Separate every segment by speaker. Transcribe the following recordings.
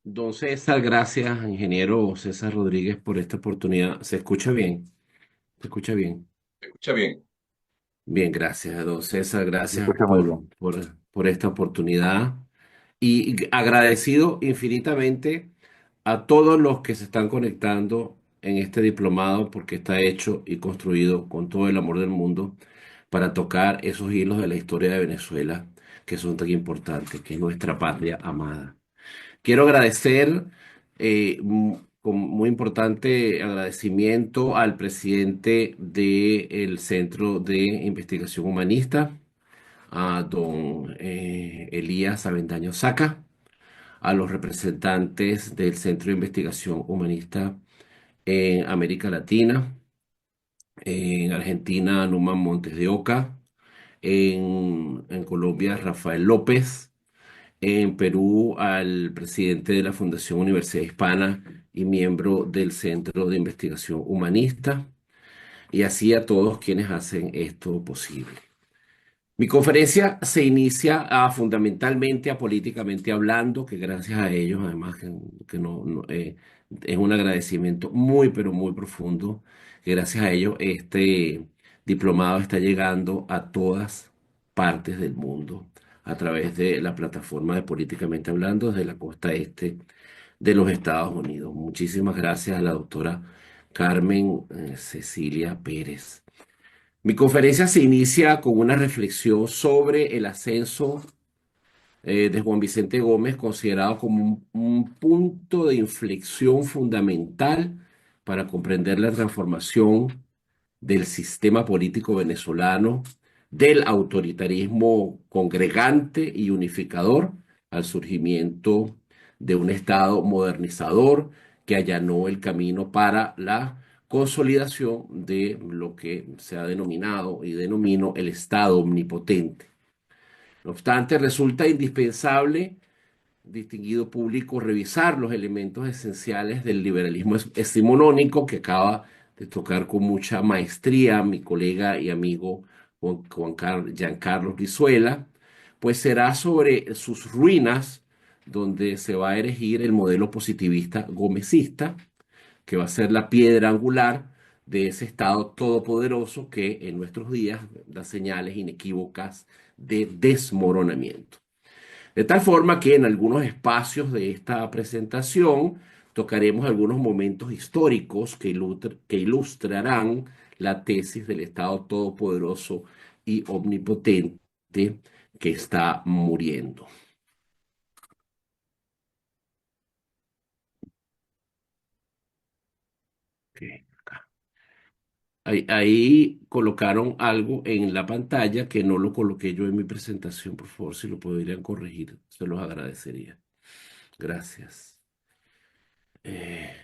Speaker 1: Don César, gracias, ingeniero César Rodríguez, por esta oportunidad. ¿Se escucha bien? ¿Se escucha bien?
Speaker 2: Escucha bien.
Speaker 1: Bien, gracias, don César,
Speaker 2: Me
Speaker 1: gracias
Speaker 2: escucha muy bien.
Speaker 1: por esta oportunidad. Y agradecido infinitamente a todos los que se están conectando en este diplomado, porque está hecho y construido con todo el amor del mundo para tocar esos hilos de la historia de Venezuela que son tan importantes, que es nuestra patria amada. Quiero agradecer, con muy importante agradecimiento al presidente del Centro de Investigación Humanista, a don Elías Avendaño Saca, a los representantes del Centro de Investigación Humanista en América Latina, en Argentina, Numan Montes de Oca, en Colombia, Rafael López, en Perú al presidente de la Fundación Universidad Hispana y miembro del Centro de Investigación Humanista, y así a todos quienes hacen esto posible. Mi conferencia se inicia fundamentalmente políticamente hablando, que gracias a ellos, además que es un agradecimiento muy, pero muy profundo, que gracias a ellos este diplomado está llegando a todas partes del mundo a través de la plataforma de Políticamente Hablando desde la costa este de los Estados Unidos. Muchísimas gracias a la doctora Carmen Cecilia Pérez. Mi conferencia se inicia con una reflexión sobre el ascenso de Juan Vicente Gómez, considerado como un punto de inflexión fundamental para comprender la transformación del sistema político venezolano, del autoritarismo congregante y unificador al surgimiento de un Estado modernizador que allanó el camino para la consolidación de lo que se ha denominado y denomino el Estado omnipotente. No obstante, resulta indispensable, distinguido público, revisar los elementos esenciales del liberalismo decimonónico que acaba de tocar con mucha maestría mi colega y amigo Giancarlo Brizuela, pues será sobre sus ruinas donde se va a erigir el modelo positivista gomecista, que va a ser la piedra angular de ese Estado todopoderoso que en nuestros días da señales inequívocas de desmoronamiento. De tal forma que en algunos espacios de esta presentación tocaremos algunos momentos históricos que ilustrarán la tesis del Estado todopoderoso y omnipotente que está muriendo. Okay. Ahí colocaron algo en la pantalla que no lo coloqué yo en mi presentación. Por favor, si lo podrían corregir, se los agradecería. Gracias. Eh,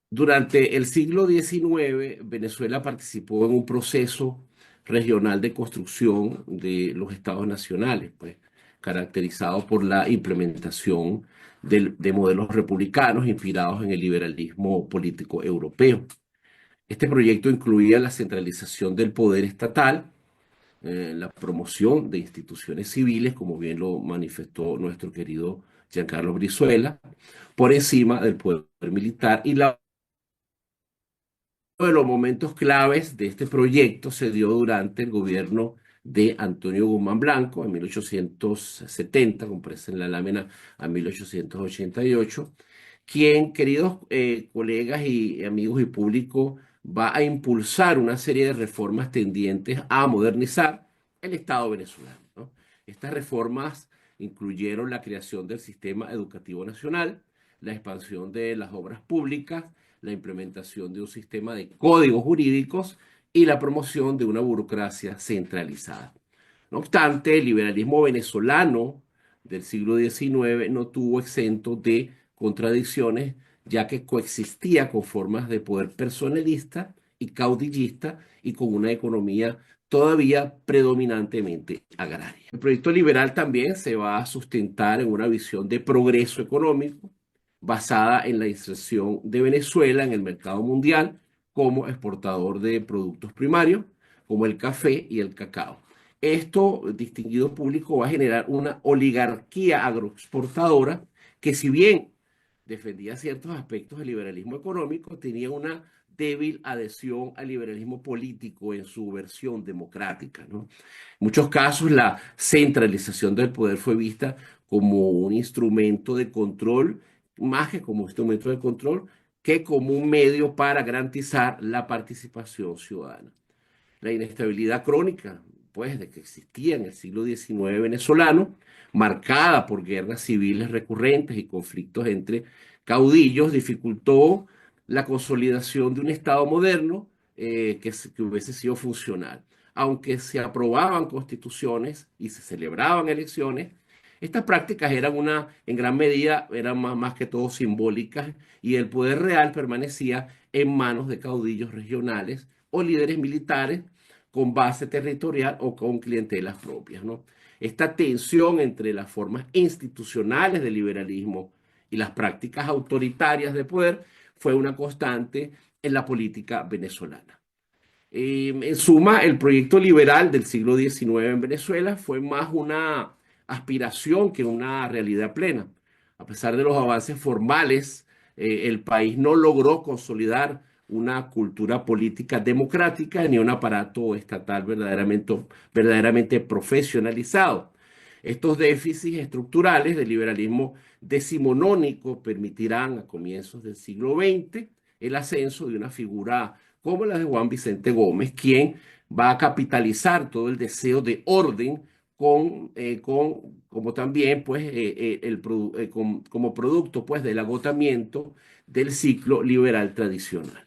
Speaker 1: Durante el siglo XIX, Venezuela participó en un proceso regional de construcción de los estados nacionales, pues, caracterizado por la implementación de modelos republicanos inspirados en el liberalismo político europeo. Este proyecto incluía la centralización del poder estatal, la promoción de instituciones civiles, como bien lo manifestó nuestro querido Giancarlo Brizuela, por encima del poder militar, y uno de los momentos claves de este proyecto se dio durante el gobierno de Antonio Guzmán Blanco en 1870, como aparece en la lámina, a 1888, quien, queridos colegas y amigos y público, va a impulsar una serie de reformas tendientes a modernizar el Estado venezolano, ¿no? Estas reformas incluyeron la creación del sistema educativo nacional, la expansión de las obras públicas, la implementación de un sistema de códigos jurídicos y la promoción de una burocracia centralizada. No obstante, el liberalismo venezolano del siglo XIX no tuvo exento de contradicciones, ya que coexistía con formas de poder personalista y caudillista y con una economía todavía predominantemente agraria. El proyecto liberal también se va a sustentar en una visión de progreso económico basada en la inserción de Venezuela en el mercado mundial como exportador de productos primarios como el café y el cacao, Esto, distinguido público, va a generar una oligarquía agroexportadora que, si bien defendía ciertos aspectos del liberalismo económico, tenía una débil adhesión al liberalismo político en su versión democrática, ¿no? En muchos casos, la centralización del poder fue vista como un instrumento de control, más que como un instrumento de control, que como un medio para garantizar la participación ciudadana. La inestabilidad crónica, pues, de que existía en el siglo XIX venezolano, marcada por guerras civiles recurrentes y conflictos entre caudillos, dificultó la consolidación de un Estado moderno que hubiese sido funcional. Aunque se aprobaban constituciones y se celebraban elecciones, estas prácticas eran en gran medida, eran más que todo simbólicas, y el poder real permanecía en manos de caudillos regionales o líderes militares con base territorial o con clientelas propias, ¿no? Esta tensión entre las formas institucionales del liberalismo y las prácticas autoritarias de poder fue una constante en la política venezolana. En suma, el proyecto liberal del siglo XIX en Venezuela fue más una aspiración que una realidad plena. A pesar de los avances formales, el país no logró consolidar una cultura política democrática ni un aparato estatal verdaderamente profesionalizado. Estos déficits estructurales del liberalismo decimonónico permitirán a comienzos del siglo XX el ascenso de una figura como la de Juan Vicente Gómez, quien va a capitalizar todo el deseo de orden como también pues, como producto pues, del agotamiento del ciclo liberal tradicional.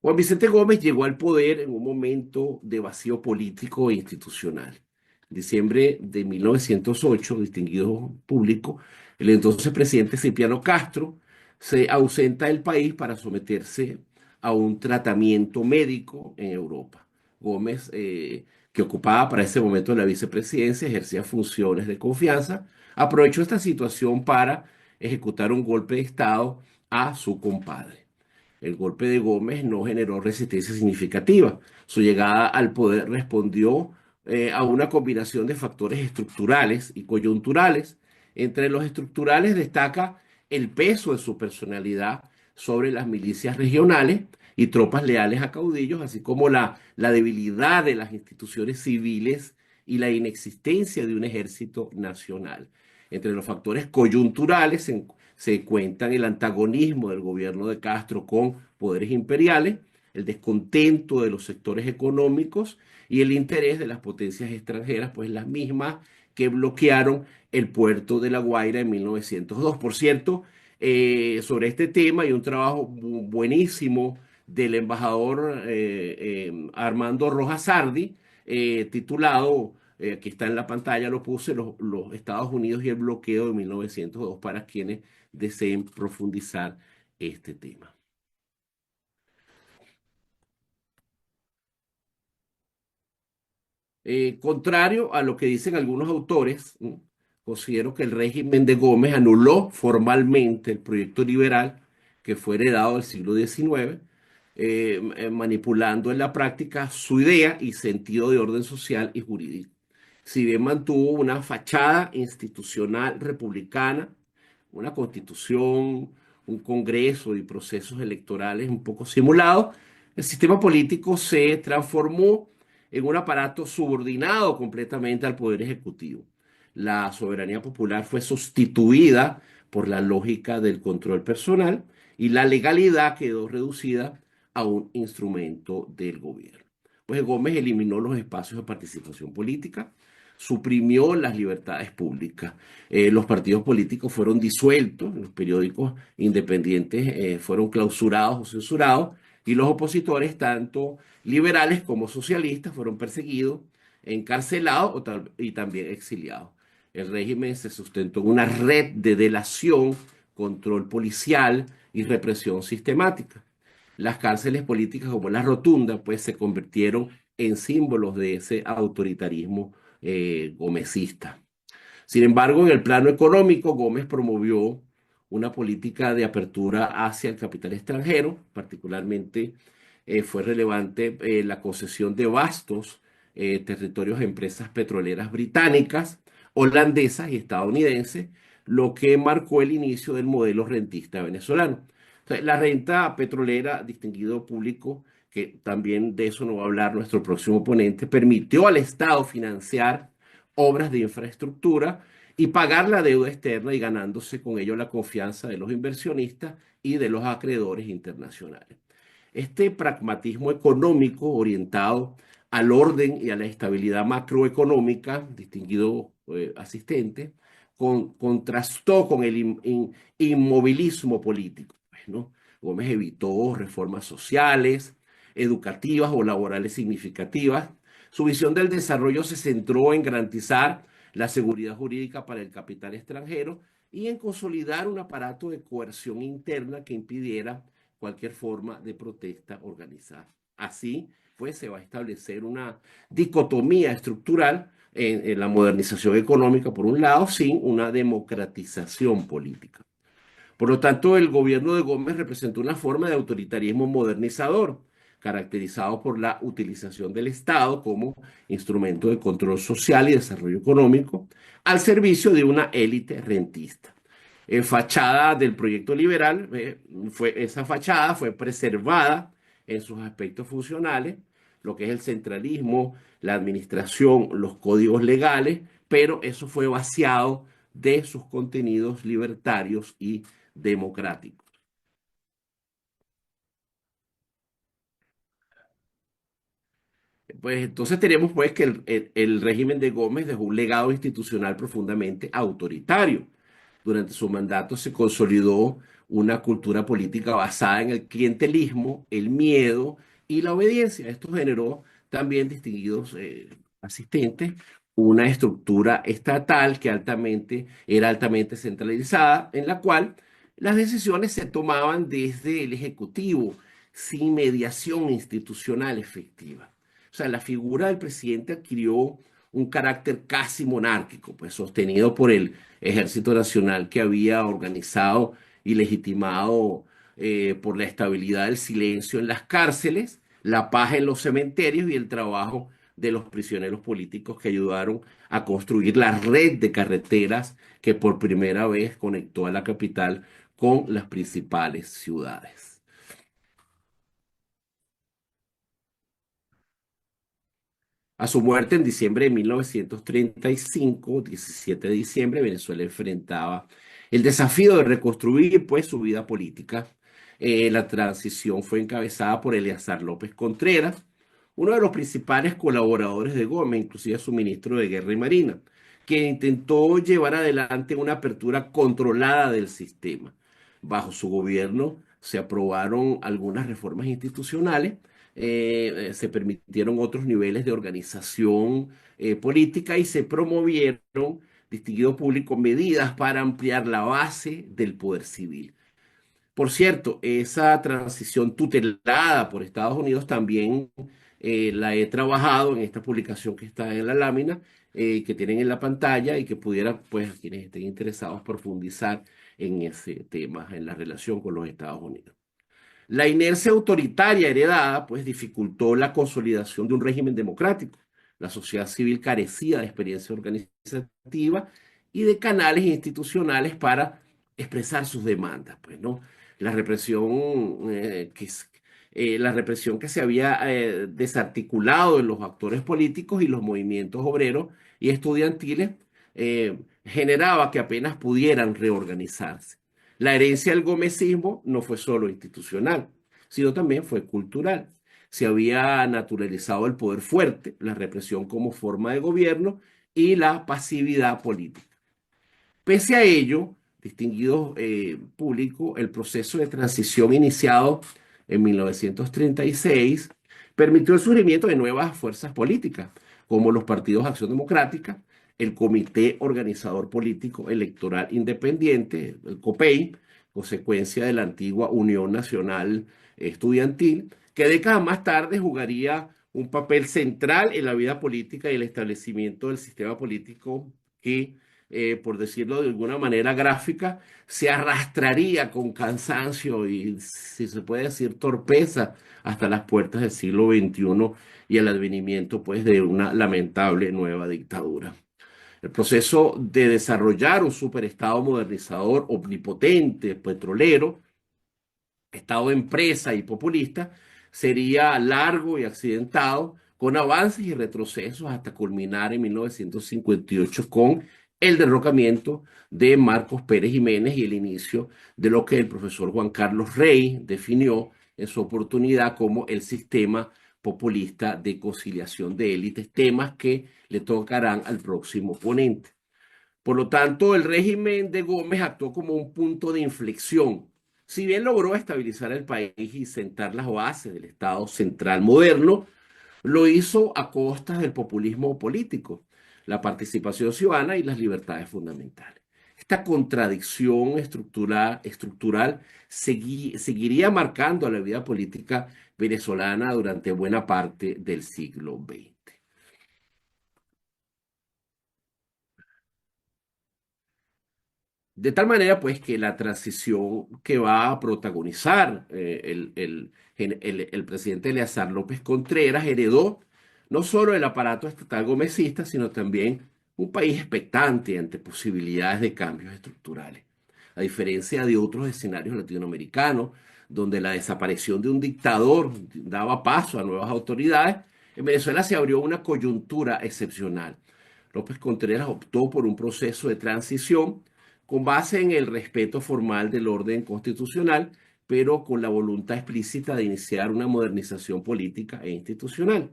Speaker 1: Juan Vicente Gómez llegó al poder en un momento de vacío político e institucional. En diciembre de 1908, distinguido público, el entonces presidente Cipriano Castro se ausenta del país para someterse a un tratamiento médico en Europa. Gómez, que ocupaba para ese momento la vicepresidencia, ejercía funciones de confianza, aprovechó esta situación para ejecutar un golpe de Estado a su compadre. El golpe de Gómez no generó resistencia significativa. Su llegada al poder respondió a una combinación de factores estructurales y coyunturales. Entre los estructurales destaca el peso de su personalidad sobre las milicias regionales y tropas leales a caudillos, así como la debilidad de las instituciones civiles y la inexistencia de un ejército nacional. Entre los factores coyunturales se cuentan el antagonismo del gobierno de Castro con poderes imperiales, el descontento de los sectores económicos y el interés de las potencias extranjeras, pues las mismas que bloquearon el puerto de La Guaira en 1902. Por cierto, sobre este tema hay un trabajo buenísimo del embajador Armando Rojas Sardi, titulado, que está en la pantalla, lo puse, los Estados Unidos y el bloqueo de 1902, para quienes deseen profundizar este tema. Contrario a lo que dicen algunos autores, considero que el régimen de Gómez anuló formalmente el proyecto liberal que fue heredado del siglo XIX, manipulando en la práctica su idea y sentido de orden social y jurídico. Si bien mantuvo una fachada institucional republicana, una constitución, un congreso y procesos electorales un poco simulados, el sistema político se transformó en un aparato subordinado completamente al poder ejecutivo. La soberanía popular fue sustituida por la lógica del control personal y la legalidad quedó reducida a un instrumento del gobierno. Pues Gómez eliminó los espacios de participación política, suprimió las libertades públicas. Los partidos políticos fueron disueltos, los periódicos independientes fueron clausurados o censurados, y los opositores, tanto liberales como socialistas, fueron perseguidos, encarcelados y también exiliados. El régimen se sustentó en una red de delación, control policial y represión sistemática. Las cárceles políticas como la Rotunda pues se convirtieron en símbolos de ese autoritarismo gomecista. Sin embargo, en el plano económico, Gómez promovió una política de apertura hacia el capital extranjero, particularmente fue relevante la concesión de vastos territorios a empresas petroleras británicas, holandesas y estadounidenses, lo que marcó el inicio del modelo rentista venezolano. O sea, la renta petrolera, distinguido público, que también de eso nos va a hablar nuestro próximo ponente, permitió al Estado financiar obras de infraestructura y pagar la deuda externa y ganándose con ello la confianza de los inversionistas y de los acreedores internacionales. Este pragmatismo económico orientado al orden y a la estabilidad macroeconómica, distinguido asistente, contrastó con el inmovilismo político. Pues, ¿no? Gómez evitó reformas sociales, educativas o laborales significativas. Su visión del desarrollo se centró en garantizar la seguridad jurídica para el capital extranjero y en consolidar un aparato de coerción interna que impidiera cualquier forma de protesta organizada. Así, pues, se va a establecer una dicotomía estructural en la modernización económica, por un lado, sin una democratización política. Por lo tanto, el gobierno de Gómez representó una forma de autoritarismo modernizador, caracterizado por la utilización del Estado como instrumento de control social y desarrollo económico al servicio de una élite rentista. Fachada del proyecto liberal, esa fachada fue preservada en sus aspectos funcionales, lo que es el centralismo, la administración, los códigos legales, pero eso fue vaciado de sus contenidos libertarios y democrático. Pues entonces tenemos pues que el régimen de Gómez dejó un legado institucional profundamente autoritario. Durante su mandato se consolidó una cultura política basada en el clientelismo, el miedo y la obediencia. Esto generó también distinguidos asistentes, una estructura estatal que era altamente centralizada, en la cual las decisiones se tomaban desde el Ejecutivo, sin mediación institucional efectiva. O sea, la figura del presidente adquirió un carácter casi monárquico, pues sostenido por el Ejército Nacional que había organizado y legitimado por la estabilidad del silencio en las cárceles, la paz en los cementerios y el trabajo de los prisioneros políticos que ayudaron a construir la red de carreteras que por primera vez conectó a la capital con las principales ciudades. A su muerte en diciembre de 1935, 17 de diciembre, Venezuela enfrentaba el desafío de reconstruir pues su vida política. La transición fue encabezada por Eleazar López Contreras, uno de los principales colaboradores de Gómez, inclusive su ministro de Guerra y Marina, que intentó llevar adelante una apertura controlada del sistema. Bajo su gobierno se aprobaron algunas reformas institucionales, se permitieron otros niveles de organización política y se promovieron, distinguido público, medidas para ampliar la base del poder civil. Por cierto, esa transición tutelada por Estados Unidos también la he trabajado en esta publicación que está en la lámina, que tienen en la pantalla y que pudiera, pues, a quienes estén interesados, profundizar en ese tema, en la relación con los Estados Unidos. La inercia autoritaria heredada, pues, dificultó la consolidación de un régimen democrático. La sociedad civil carecía de experiencia organizativa y de canales institucionales para expresar sus demandas, pues, ¿no? La represión, la represión que se había desarticulado en los actores políticos y los movimientos obreros y estudiantiles generaba que apenas pudieran reorganizarse. La herencia del gomecismo no fue solo institucional, sino también fue cultural. Se había naturalizado el poder fuerte, la represión como forma de gobierno y la pasividad política. Pese a ello, distinguido público, el proceso de transición iniciado en 1936 permitió el surgimiento de nuevas fuerzas políticas, como los partidos de Acción Democrática, el Comité Organizador Político Electoral Independiente, el COPEI, consecuencia de la antigua Unión Nacional Estudiantil, que décadas más tarde jugaría un papel central en la vida política y el establecimiento del sistema político que por decirlo de alguna manera gráfica, se arrastraría con cansancio y, si se puede decir, torpeza hasta las puertas del siglo XXI y el advenimiento, pues, de una lamentable nueva dictadura. El proceso de desarrollar un superestado modernizador omnipotente, petrolero, Estado empresa y populista, sería largo y accidentado, con avances y retrocesos hasta culminar en 1958 con el derrocamiento de Marcos Pérez Jiménez y el inicio de lo que el profesor Juan Carlos Rey definió en su oportunidad como el sistema populista de conciliación de élites, temas que le tocarán al próximo ponente. Por lo tanto, el régimen de Gómez actuó como un punto de inflexión. Si bien logró estabilizar el país y sentar las bases del Estado central moderno, lo hizo a costas del populismo político, la participación ciudadana y las libertades fundamentales. Esta contradicción estructural seguiría marcando la vida política venezolana durante buena parte del siglo XX. De tal manera, pues, que la transición que va a protagonizar el presidente Eleazar López Contreras heredó no solo el aparato estatal gomecista, sino también un país expectante ante posibilidades de cambios estructurales. A diferencia de otros escenarios latinoamericanos, donde la desaparición de un dictador daba paso a nuevas autoridades, en Venezuela se abrió una coyuntura excepcional. López Contreras optó por un proceso de transición con base en el respeto formal del orden constitucional, pero con la voluntad explícita de iniciar una modernización política e institucional.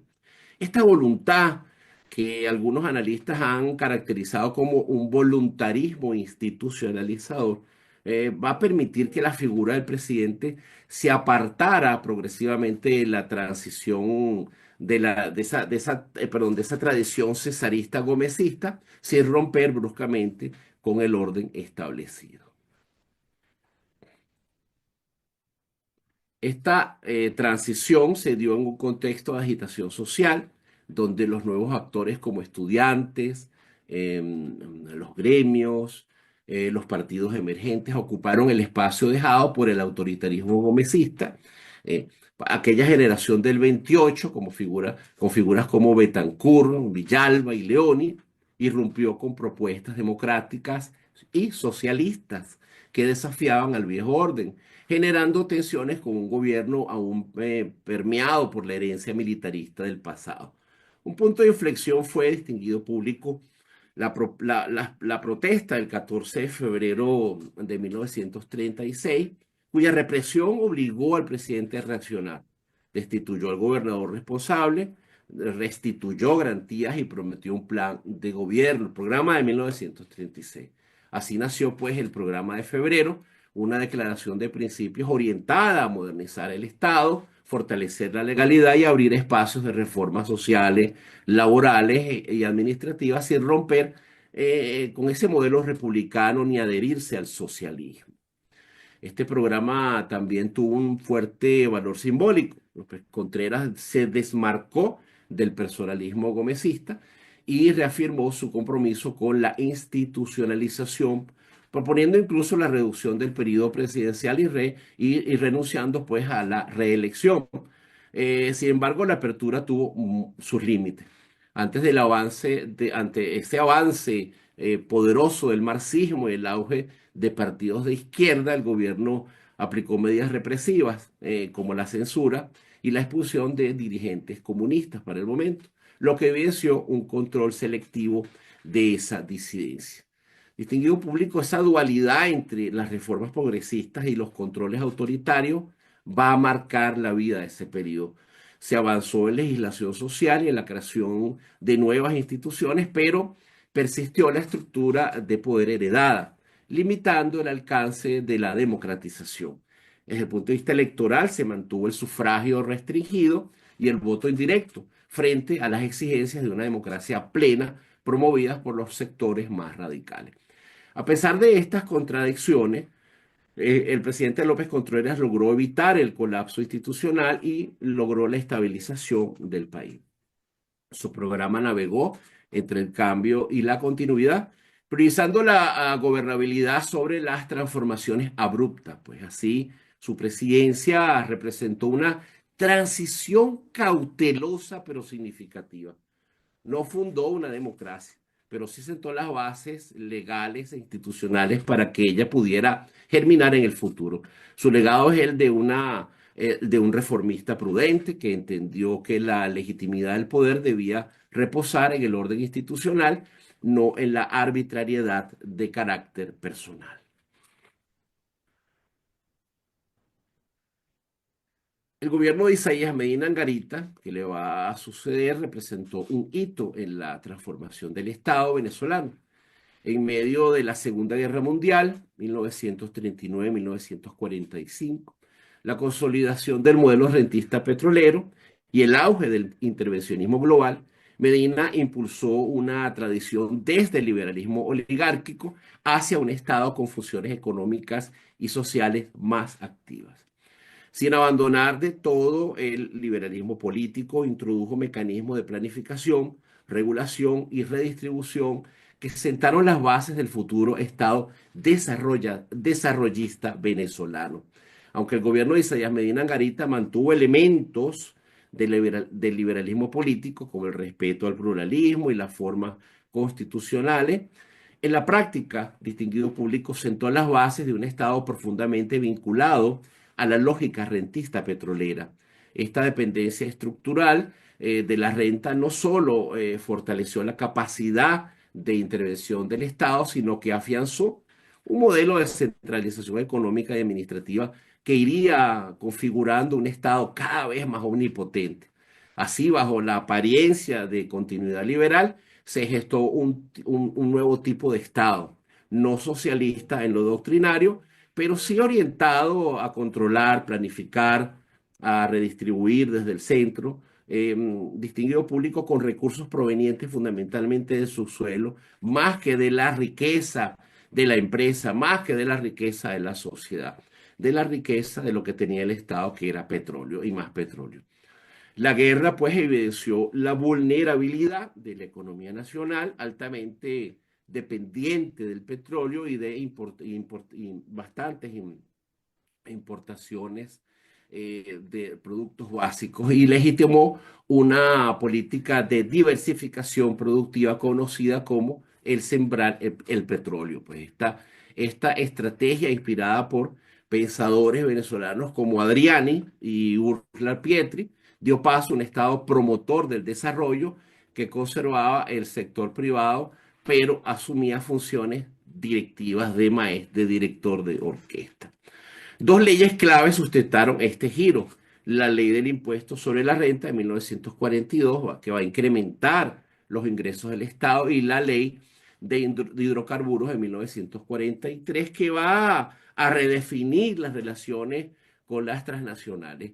Speaker 1: Esta voluntad, que algunos analistas han caracterizado como un voluntarismo institucionalizador, va a permitir que la figura del presidente se apartara progresivamente de la transición de esa tradición cesarista gomecista, sin romper bruscamente con el orden establecido. Esta transición se dio en un contexto de agitación social, donde los nuevos actores como estudiantes, los gremios, los partidos emergentes ocuparon el espacio dejado por el autoritarismo gomecista. Eh, Aquella generación del 28, con figuras como Betancourt, Villalba y Leoni, irrumpió con propuestas democráticas y socialistas que desafiaban al viejo orden, generando tensiones con un gobierno aún permeado por la herencia militarista del pasado. Un punto de inflexión fue distinguido público la protesta del 14 de febrero de 1936, cuya represión obligó al presidente a reaccionar. Destituyó al gobernador responsable, restituyó garantías y prometió un plan de gobierno, el programa de 1936. Así nació pues el programa de febrero, una declaración de principios orientada a modernizar el Estado, fortalecer la legalidad y abrir espacios de reformas sociales, laborales y administrativas sin romper con ese modelo republicano ni adherirse al socialismo. Este programa también tuvo un fuerte valor simbólico. López Contreras se desmarcó del personalismo gomecista y reafirmó su compromiso con la institucionalización, proponiendo incluso la reducción del periodo presidencial y renunciando pues a la reelección. Sin embargo, la apertura tuvo sus límites. Ante ese avance poderoso del marxismo y el auge de partidos de izquierda, el gobierno aplicó medidas represivas como la censura y la expulsión de dirigentes comunistas para el momento, lo que evidenció un control selectivo de esa disidencia. Distinguido público, esa dualidad entre las reformas progresistas y los controles autoritarios va a marcar la vida de ese periodo. Se avanzó en legislación social y en la creación de nuevas instituciones, pero persistió la estructura de poder heredada, limitando el alcance de la democratización. Desde el punto de vista electoral se mantuvo el sufragio restringido y el voto indirecto frente a las exigencias de una democracia plena promovidas por los sectores más radicales. A pesar de estas contradicciones, el presidente López Contreras logró evitar el colapso institucional y logró la estabilización del país. Su programa navegó entre el cambio y la continuidad, priorizando la gobernabilidad sobre las transformaciones abruptas. Pues así, su presidencia representó una transición cautelosa pero significativa. No fundó una democracia, pero sí sentó las bases legales e institucionales para que ella pudiera germinar en el futuro. Su legado es el de un reformista prudente que entendió que la legitimidad del poder debía reposar en el orden institucional, no en la arbitrariedad de carácter personal. El gobierno de Isaías Medina Angarita, que le va a suceder, representó un hito en la transformación del Estado venezolano. En medio de la Segunda Guerra Mundial, 1939-1945, la consolidación del modelo rentista petrolero y el auge del intervencionismo global, Medina impulsó una tradición desde el liberalismo oligárquico hacia un Estado con funciones económicas y sociales más activas. Sin abandonar de todo el liberalismo político, introdujo mecanismos de planificación, regulación y redistribución que sentaron las bases del futuro Estado desarrollista venezolano. Aunque el gobierno de Isaías Medina Angarita mantuvo elementos del liberalismo político, como el respeto al pluralismo y las formas constitucionales, en la práctica, distinguido público sentó las bases de un Estado profundamente vinculado a la lógica rentista petrolera. Esta dependencia estructural de la renta no solo fortaleció la capacidad de intervención del Estado, sino que afianzó un modelo de centralización económica y administrativa que iría configurando un Estado cada vez más omnipotente. Así, bajo la apariencia de continuidad liberal, se gestó un nuevo tipo de Estado, no socialista en lo doctrinario, pero sí orientado a controlar, planificar, a redistribuir desde el centro, distinguido público con recursos provenientes fundamentalmente de su suelo, más que de la riqueza de la empresa, más que de la riqueza de la sociedad, de la riqueza de lo que tenía el Estado, que era petróleo y más petróleo. La guerra pues evidenció la vulnerabilidad de la economía nacional altamente dependiente del petróleo y de bastantes importaciones de productos básicos y legitimó una política de diversificación productiva conocida como el sembrar el petróleo. Pues esta estrategia inspirada por pensadores venezolanos como Adriani y Ursula Pietri dio paso a un Estado promotor del desarrollo que conservaba el sector privado, pero asumía funciones directivas de director de orquesta. Dos leyes claves sustentaron este giro. La ley del impuesto sobre la renta de 1942, que va a incrementar los ingresos del Estado, y la ley de hidrocarburos de 1943, que va a redefinir las relaciones con las transnacionales.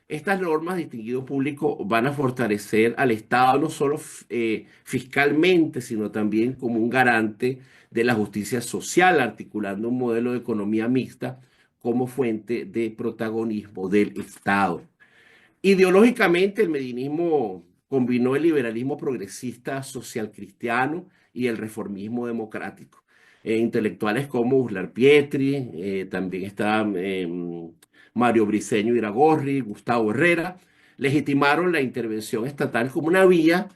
Speaker 1: Estas normas, distinguido público, van a fortalecer al Estado no solo fiscalmente, sino también como un garante de la justicia social, articulando un modelo de economía mixta como fuente de protagonismo del Estado. Ideológicamente, el medinismo combinó el liberalismo progresista social cristiano y el reformismo democrático. Intelectuales como Uslar Pietri, también está Mario Briceño Iragorri, Gustavo Herrera, legitimaron la intervención estatal como una vía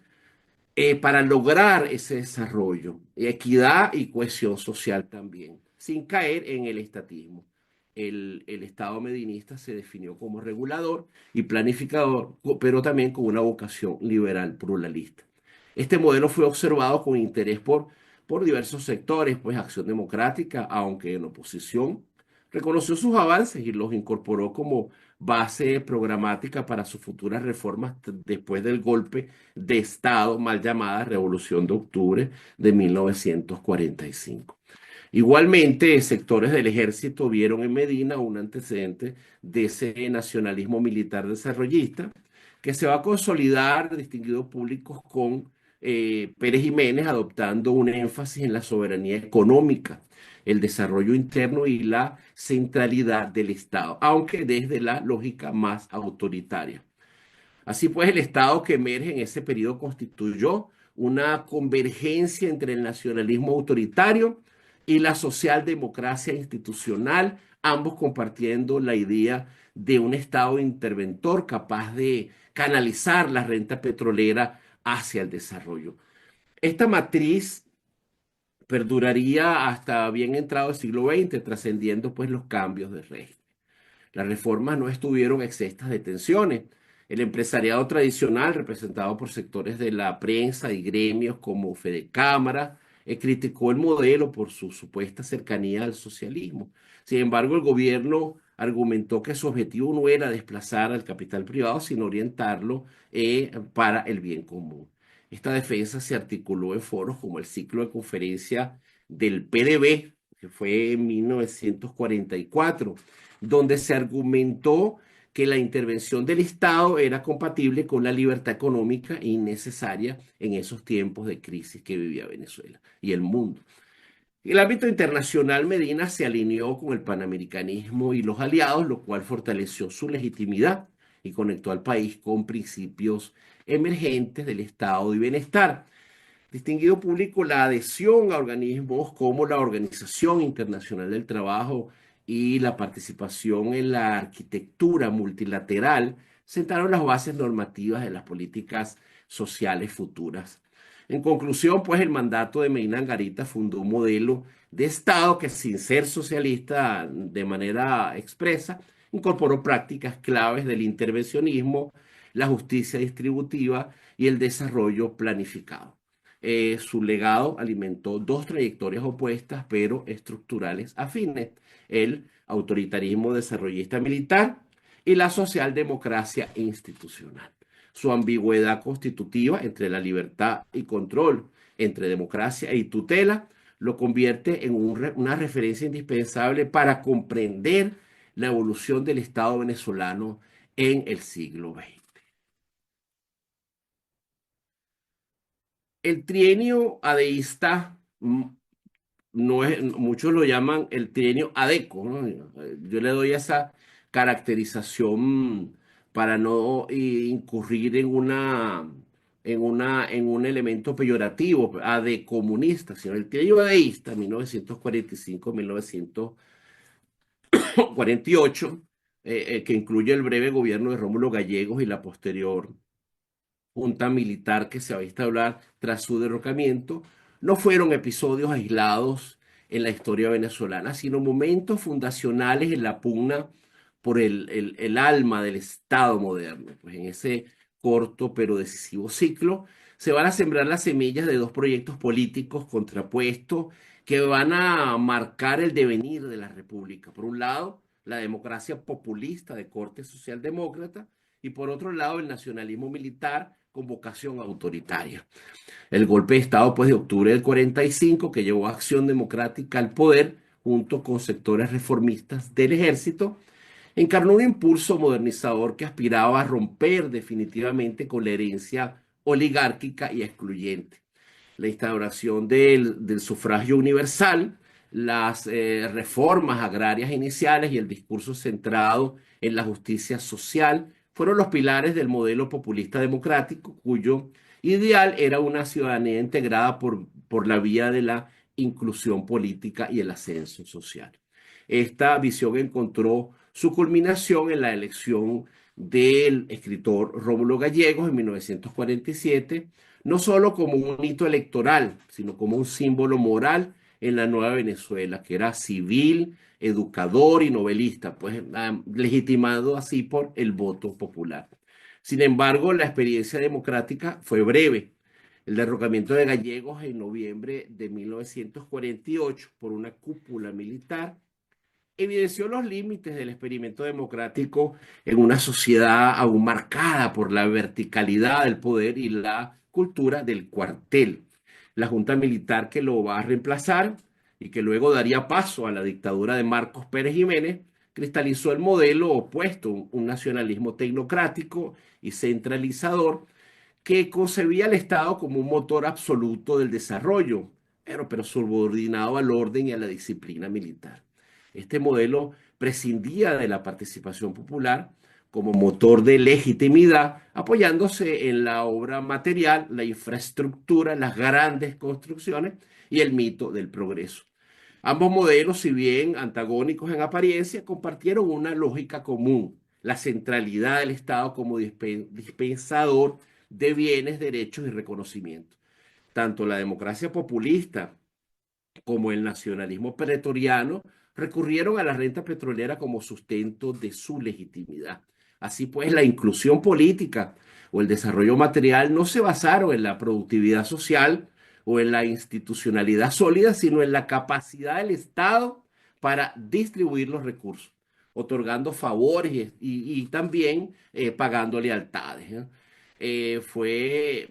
Speaker 1: para lograr ese desarrollo, equidad y cohesión social también, sin caer en el estatismo. El Estado medinista se definió como regulador y planificador, pero también con una vocación liberal pluralista. Este modelo fue observado con interés por diversos sectores, pues Acción Democrática, aunque en oposición, reconoció sus avances y los incorporó como base programática para sus futuras reformas después del golpe de Estado mal llamada Revolución de Octubre de 1945. Igualmente, sectores del ejército vieron en Medina un antecedente de ese nacionalismo militar desarrollista que se va a consolidar, distinguidos públicos, con Pérez Jiménez adoptando un énfasis en la soberanía económica, el desarrollo interno y la centralidad del Estado, aunque desde la lógica más autoritaria. Así pues, el Estado que emerge en ese periodo constituyó una convergencia entre el nacionalismo autoritario y la socialdemocracia institucional, ambos compartiendo la idea de un Estado interventor capaz de canalizar la renta petrolera hacia el desarrollo. Esta matriz perduraría hasta bien entrado el siglo XX, trascendiendo pues los cambios de régimen. Las reformas no estuvieron exentas de tensiones. El empresariado tradicional, representado por sectores de la prensa y gremios como Fedecámara, criticó el modelo por su supuesta cercanía al socialismo. Sin embargo, el gobierno argumentó que su objetivo no era desplazar al capital privado, sino orientarlo para el bien común. Esta defensa se articuló en foros como el ciclo de conferencia del PDB, que fue en 1944, donde se argumentó que la intervención del Estado era compatible con la libertad económica innecesaria en esos tiempos de crisis que vivía Venezuela y el mundo. En el ámbito internacional, Medina se alineó con el panamericanismo y los aliados, lo cual fortaleció su legitimidad y conectó al país con principios emergentes del estado de bienestar. Distinguido público la adhesión a organismos como la Organización Internacional del Trabajo y la participación en la arquitectura multilateral sentaron las bases normativas de las políticas sociales futuras. En conclusión, pues el mandato de Medina Angarita fundó un modelo de Estado que, sin ser socialista de manera expresa, incorporó prácticas claves del intervencionismo, la justicia distributiva y el desarrollo planificado. Su legado alimentó dos trayectorias opuestas, pero estructurales afines: el autoritarismo desarrollista militar y la socialdemocracia institucional. Su ambigüedad constitutiva entre la libertad y control, entre democracia y tutela, lo convierte en una referencia indispensable para comprender la evolución del Estado venezolano en el siglo XX. El trienio adeísta, no es, muchos lo llaman el trienio adeco, ¿no? Yo le doy esa caracterización para no incurrir en un elemento peyorativo, adecomunista, sino el trienio adeísta, 1945-1948, que incluye el breve gobierno de Rómulo Gallegos y la posterior junta militar que se va a instaurar tras su derrocamiento, no fueron episodios aislados en la historia venezolana, sino momentos fundacionales en la pugna por el alma del Estado moderno. Pues en ese corto pero decisivo ciclo se van a sembrar las semillas de dos proyectos políticos contrapuestos que van a marcar el devenir de la República. Por un lado, la democracia populista de corte socialdemócrata, y por otro lado el nacionalismo militar con vocación autoritaria. El golpe de Estado pues, de octubre del 45, que llevó a Acción Democrática al poder junto con sectores reformistas del ejército, encarnó un impulso modernizador que aspiraba a romper definitivamente con la herencia oligárquica y excluyente. La instauración del sufragio universal, las reformas agrarias iniciales y el discurso centrado en la justicia social fueron los pilares del modelo populista democrático, cuyo ideal era una ciudadanía integrada por la vía de la inclusión política y el ascenso social. Esta visión encontró su culminación en la elección del escritor Rómulo Gallegos en 1947, no solo como un hito electoral, sino como un símbolo moral en la nueva Venezuela, que era civil, educador y novelista, pues legitimado así por el voto popular. Sin embargo, la experiencia democrática fue breve. El derrocamiento de Gallegos en noviembre de 1948 por una cúpula militar evidenció los límites del experimento democrático en una sociedad aún marcada por la verticalidad del poder y la cultura del cuartel. La junta militar que lo va a reemplazar y que luego daría paso a la dictadura de Marcos Pérez Jiménez cristalizó el modelo opuesto, un nacionalismo tecnocrático y centralizador que concebía al Estado como un motor absoluto del desarrollo, pero subordinado al orden y a la disciplina militar. Este modelo prescindía de la participación popular, como motor de legitimidad, apoyándose en la obra material, la infraestructura, las grandes construcciones y el mito del progreso. Ambos modelos, si bien antagónicos en apariencia, compartieron una lógica común: la centralidad del Estado como dispensador de bienes, derechos y reconocimiento. Tanto la democracia populista como el nacionalismo pretoriano recurrieron a la renta petrolera como sustento de su legitimidad. Así pues, la inclusión política o el desarrollo material no se basaron en la productividad social o en la institucionalidad sólida, sino en la capacidad del Estado para distribuir los recursos, otorgando favores y también pagando lealtades, ¿eh? Fue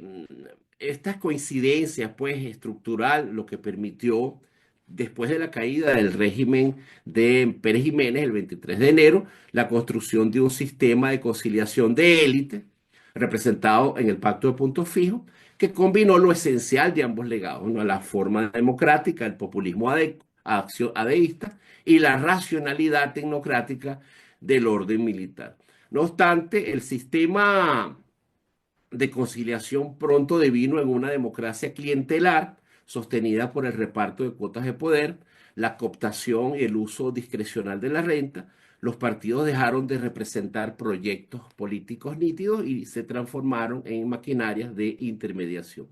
Speaker 1: estas coincidencias, pues, estructural, lo que permitió, después de la caída del régimen de Pérez Jiménez el 23 de enero, la construcción de un sistema de conciliación de élite, representado en el Pacto de Puntos Fijos, que combinó lo esencial de ambos legados, ¿no? La forma democrática, el populismo adeísta y la racionalidad tecnocrática del orden militar. No obstante, el sistema de conciliación pronto devino en una democracia clientelar sostenida por el reparto de cuotas de poder, la cooptación y el uso discrecional de la renta. Los partidos dejaron de representar proyectos políticos nítidos y se transformaron en maquinarias de intermediación.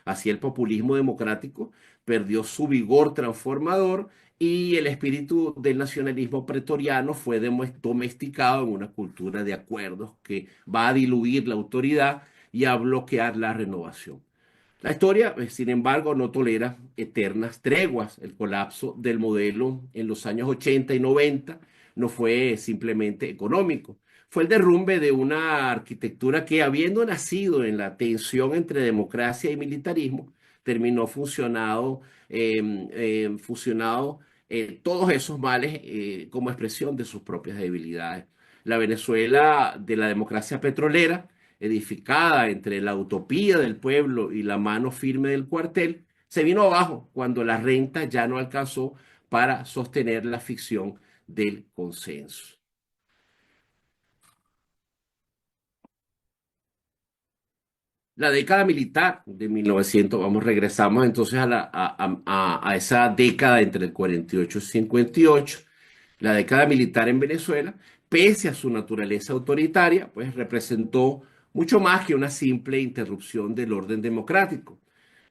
Speaker 1: Así el populismo democrático perdió su vigor transformador y el espíritu del nacionalismo pretoriano fue domesticado en una cultura de acuerdos que va a diluir la autoridad y a bloquear la renovación. La historia, sin embargo, no tolera eternas treguas. El colapso del modelo en los años 80 y 90 no fue simplemente económico, fue el derrumbe de una arquitectura que, habiendo nacido en la tensión entre democracia y militarismo, terminó fusionado todos esos males como expresión de sus propias debilidades. La Venezuela de la democracia petrolera, edificada entre la utopía del pueblo y la mano firme del cuartel, se vino abajo cuando la renta ya no alcanzó para sostener la ficción del consenso. La década militar de 1900, vamos, regresamos entonces a esa década entre el 48 y 58. La década militar en Venezuela, pese a su naturaleza autoritaria, pues representó mucho más que una simple interrupción del orden democrático.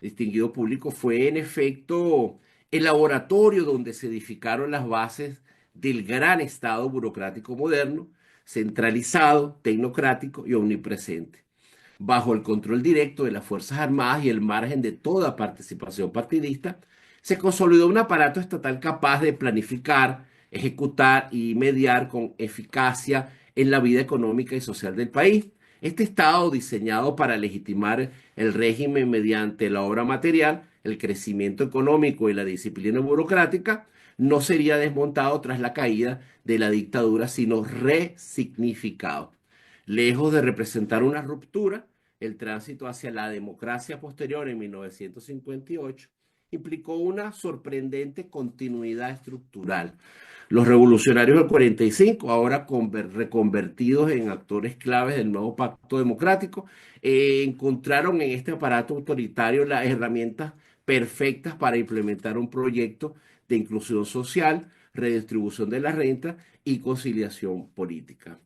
Speaker 1: El distinguido público fue, en efecto, el laboratorio donde se edificaron las bases del gran Estado burocrático moderno, centralizado, tecnocrático y omnipresente, bajo el control directo de las Fuerzas Armadas y el margen de toda participación partidista. Se consolidó un aparato estatal capaz de planificar, ejecutar y mediar con eficacia en la vida económica y social del país. Este Estado, diseñado para legitimar el régimen mediante la obra material, el crecimiento económico y la disciplina burocrática, no sería desmontado tras la caída de la dictadura, sino resignificado. Lejos de representar una ruptura, el tránsito hacia la democracia posterior en 1958 implicó una sorprendente continuidad estructural. Los revolucionarios del 45, ahora reconvertidos en actores claves del nuevo pacto democrático, encontraron en este aparato autoritario las herramientas perfectas para implementar un proyecto de inclusión social, redistribución de la renta y conciliación política.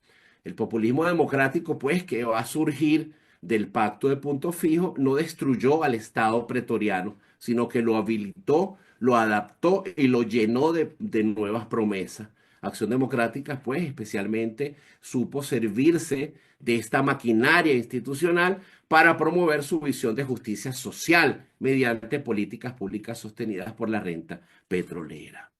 Speaker 1: El populismo democrático, pues, que va a surgir del Pacto de Punto Fijo, no destruyó al Estado pretoriano, sino que lo habilitó, lo adaptó y lo llenó de nuevas promesas. Acción Democrática, pues, especialmente supo servirse de esta maquinaria institucional para promover su visión de justicia social mediante políticas públicas sostenidas por la renta petrolera.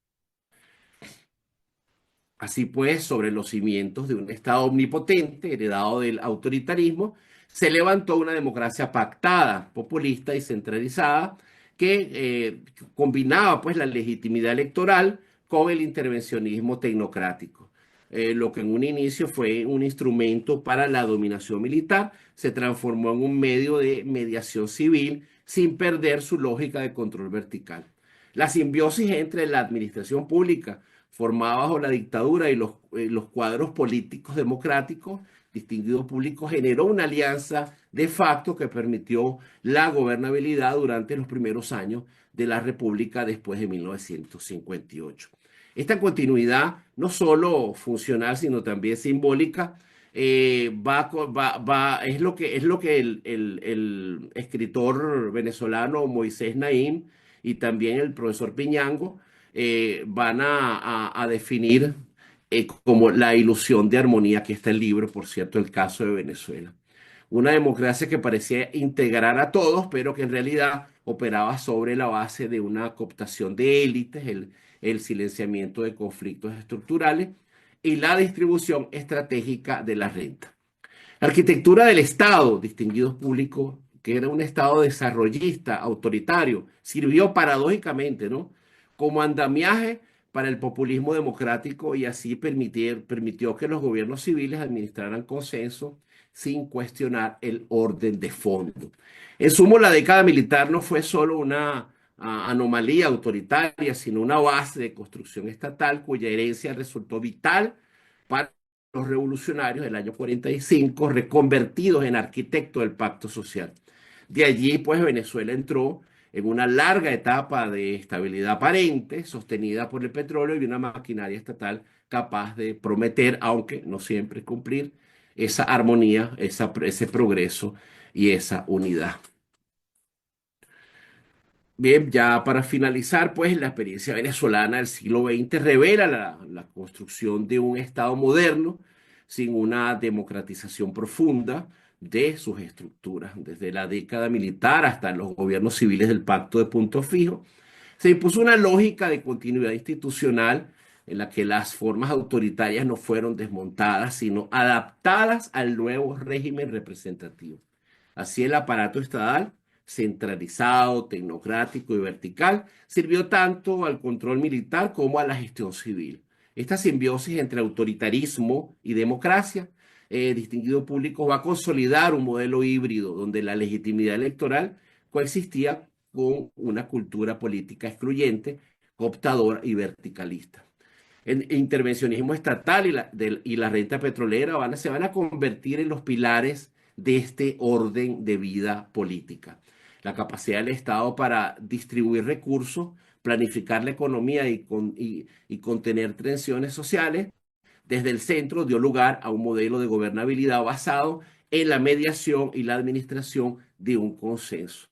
Speaker 1: Así pues, sobre los cimientos de un Estado omnipotente heredado del autoritarismo, se levantó una democracia pactada, populista y centralizada que combinaba, pues, la legitimidad electoral con el intervencionismo tecnocrático. Lo que en un inicio fue un instrumento para la dominación militar se transformó en un medio de mediación civil sin perder su lógica de control vertical. La simbiosis entre la administración pública, formada bajo la dictadura y los cuadros políticos democráticos, distinguido público generó una alianza de facto que permitió la gobernabilidad durante los primeros años de la República después de 1958. Esta continuidad, no solo funcional, sino también simbólica, es lo que el escritor venezolano Moisés Naím y también el profesor Piñango van a definir como la ilusión de armonía, que está el libro, por cierto, el caso de Venezuela. Una democracia que parecía integrar a todos, pero que en realidad operaba sobre la base de una cooptación de élites, el silenciamiento de conflictos estructurales y la distribución estratégica de la renta. La arquitectura del Estado, distinguidos públicos, que era un Estado desarrollista, autoritario, sirvió paradójicamente, ¿no?, como andamiaje para el populismo democrático y así permitió que los gobiernos civiles administraran consenso sin cuestionar el orden de fondo. En sumo, la década militar no fue solo una anomalía autoritaria, sino una base de construcción estatal cuya herencia resultó vital para los revolucionarios del año 45, reconvertidos en arquitectos del pacto social. De allí, pues, Venezuela entró en una larga etapa de estabilidad aparente, sostenida por el petróleo y una maquinaria estatal capaz de prometer, aunque no siempre cumplir, esa armonía, ese progreso y esa unidad. Bien, ya para finalizar, pues la experiencia venezolana del siglo XX revela la construcción de un Estado moderno sin una democratización profunda de sus estructuras. Desde la década militar hasta los gobiernos civiles del Pacto de Punto Fijo, se impuso una lógica de continuidad institucional en la que las formas autoritarias no fueron desmontadas, sino adaptadas al nuevo régimen representativo. Así el aparato estatal, centralizado, tecnocrático y vertical, sirvió tanto al control militar como a la gestión civil. Esta simbiosis entre autoritarismo y democracia, distinguido público, va a consolidar un modelo híbrido donde la legitimidad electoral coexistía con una cultura política excluyente, cooptadora y verticalista. El intervencionismo estatal y la renta petrolera se van a convertir en los pilares de este orden de vida política. La capacidad del Estado para distribuir recursos, planificar la economía y contener tensiones sociales desde el centro dio lugar a un modelo de gobernabilidad basado en la mediación y la administración de un consenso.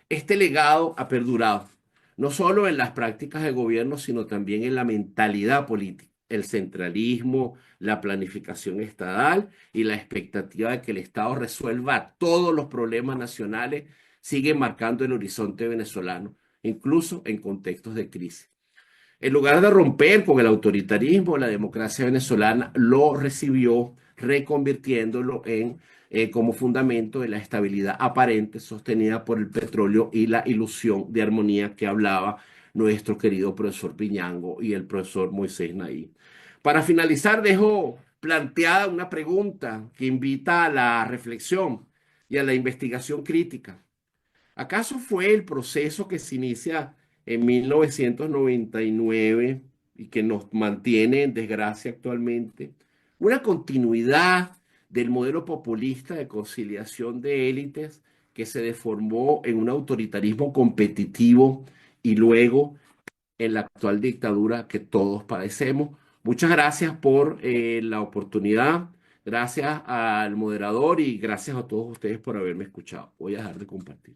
Speaker 1: Este legado ha perdurado, no solo en las prácticas de gobierno, sino también en la mentalidad política. El centralismo, la planificación estatal y la expectativa de que el Estado resuelva todos los problemas nacionales siguen marcando el horizonte venezolano, incluso en contextos de crisis. En lugar de romper con el autoritarismo, la democracia venezolana lo recibió, reconvirtiéndolo en como fundamento de la estabilidad aparente sostenida por el petróleo y la ilusión de armonía que hablaba nuestro querido profesor Piñango y el profesor Moisés Naí. Para finalizar, dejo planteada una pregunta que invita a la reflexión y a la investigación crítica. ¿Acaso fue el proceso que se inicia en 1999 y que nos mantiene en desgracia actualmente una continuidad del modelo populista de conciliación de élites que se deformó en un autoritarismo competitivo y luego en la actual dictadura que todos padecemos? Muchas gracias por la oportunidad, gracias al moderador y gracias a todos ustedes por haberme escuchado. Voy a dejar de compartir.